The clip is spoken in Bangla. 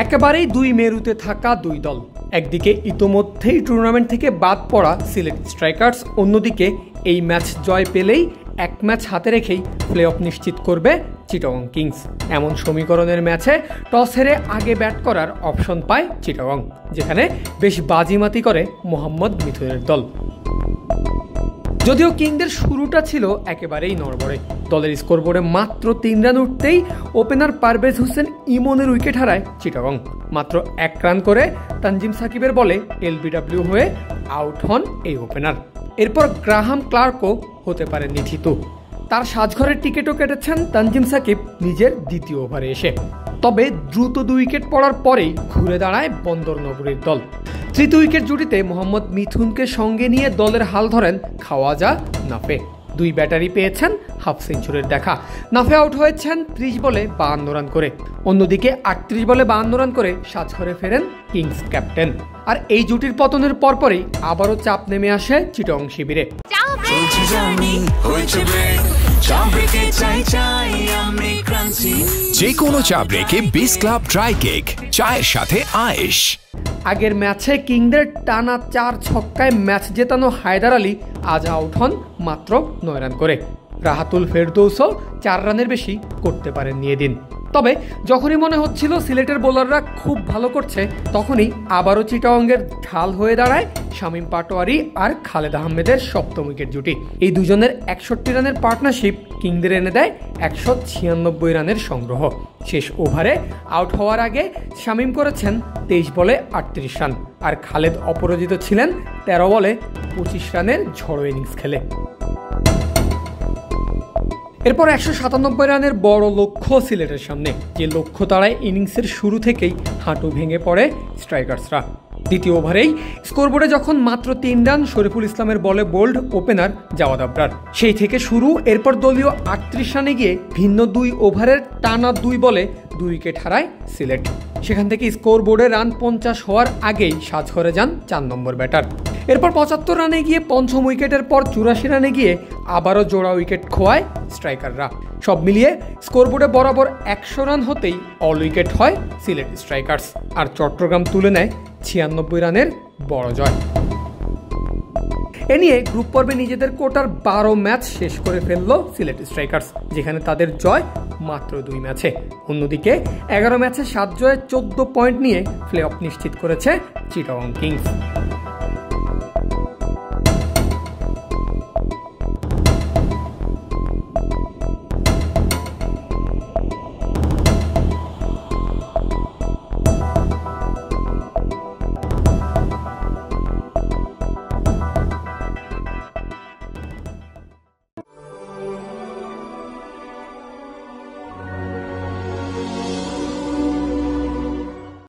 একেবারেই দুই মেরুতে থাকা দুই দল, একদিকে ইতোমধ্যেই টুর্নামেন্ট থেকে বাদ পড়া সিলেট স্ট্রাইকার্স, অন্যদিকে এই ম্যাচ জয় পেলেই এক ম্যাচ হাতে রেখেই প্লে অফ নিশ্চিত করবে চিটাগং কিংস। এমন সমীকরণের ম্যাচে টস হেরে আগে ব্যাট করার অপশন পায় চিটাগং, যেখানে বেশ বাজিমাতি করে মোহাম্মদ মিথুনের দল। যদিও কিংদের শুরুটা ছিল একেবারেই নড়বড়ে। দলের স্কোরবোর্ডে মাত্র 3 রান উঠতেই ওপেনার পারভেজ হোসেন ইমনের উইকেট হারায় চিটাগং। মাত্র 1 রান করে তানজিম সাকিবের বলে এলবিডব্লিউ হয়ে আউট হন এই ওপেনার। এরপর গ্রাহাম ক্লার্কও হতে পারেন নিথিত। তার সাজঘরের টিকিটও কেটেছেন তানজিম সাকিব নিজের দ্বিতীয় ওভারে এসে। তবে দ্রুত 2 উইকেট পড়ার পরেই ঘুরে দাঁড়ায় বন্দর নগরীর দল। তৃতীয় উইকেট জুটিতে মোহাম্মদ মিথুনকে সঙ্গে নিয়ে দলের হাল ধরেন খাওয়াজা নাফে। 2 ব্যাটারি পেয়েছেন হাফ সেঞ্চুরির দেখা। নাফে আউট হয়েছেন 30 বলে 52 রান করে। অন্যদিকে 38 বলে 52 রান করে সাজঘরে ফেরেন কিংস ক্যাপ্টেন। আর এই জুটির পতনের পরপরই আবারও চাপ নেমে আসে চিটাগং শিবিরে। যে কোনো চা ব্রেকে বিস ক্লাব ড্রাই কেক, চায়ের সাথে আয়েশ। আগের ম্যাচে কিংদের টানা 4 ছক্কায় ম্যাচ জেতানো হায়দার আলী আজ আউট হন মাত্র 9 রান করে। রাহাতুল ফেরদৌসও 4 রানের বেশি করতে পারেননি এদিন। তবে যখনই মনে হচ্ছিল সিলেটের বোলাররা খুব ভালো করছে, তখনই আবারও চিটাগংয়ের ঢাল হয়ে দাঁড়ায় শামীম পাটোয়ারি আর খালেদ আহমেদের সপ্তম উইকেট জুটি। এই দুজনের 61 রানের পার্টনারশিপ কিংদের এনে দেয় 196 রানের সংগ্রহ। শেষ ওভারে আউট হওয়ার আগে শামীম করেছেন 23 বলে 38 রান, আর খালেদ অপরাজিত ছিলেন 13 বলে 25 রানের ঝড়ো ইনিংস খেলে। এরপর 197 রানের বড় লক্ষ্য সিলেটের সামনে, যে লক্ষ্য তাড়ায় ইনিংসের শুরু থেকেই হাঁটু ভেঙে পড়ে স্ট্রাইকার্সরা। দ্বিতীয় ওভারেই স্কোরবোর্ডে যখন মাত্র 3 রান শরীফুল ইসলামের বলে বোল্ড ওপেনার জাওয়াদ আবরার, সেই থেকে শুরু। এরপর দলীয় 38 রানে গিয়ে ভিন্ন 2 ওভারের টানা 2 বলে 2 উইকেট হারায় সিলেট। সেখান থেকে স্কোরবোর্ডে রান 50 হওয়ার আগেই সাজঘরে যান 4 নম্বর ব্যাটার। এরপর 75 রানে গিয়ে পঞ্চম উইকেটের পর 84 রানে গিয়ে আবারও জোড়া উইকেট খোয়ায় স্ট্রাইকাররা। সব মিলিয়ে স্কোরবোর্ডে বরাবর 100 রান হতেই অল উইকেট হয় সিলেট স্ট্রাইকার্স, আর চট্টগ্রাম তুলে নেয় 96 রানের বড় জয়। এ নিয়ে গ্রুপ পর্বে নিজেদের কোটার 12 ম্যাচ শেষ করে ফেলল সিলেট স্ট্রাইকার্স, যেখানে তাদের জয় মাত্র 2 ম্যাচে। অন্যদিকে 11 ম্যাচে 7 জয়ে 14 পয়েন্ট নিয়ে প্লে অফ নিশ্চিত করেছে চিটাগং কিংস।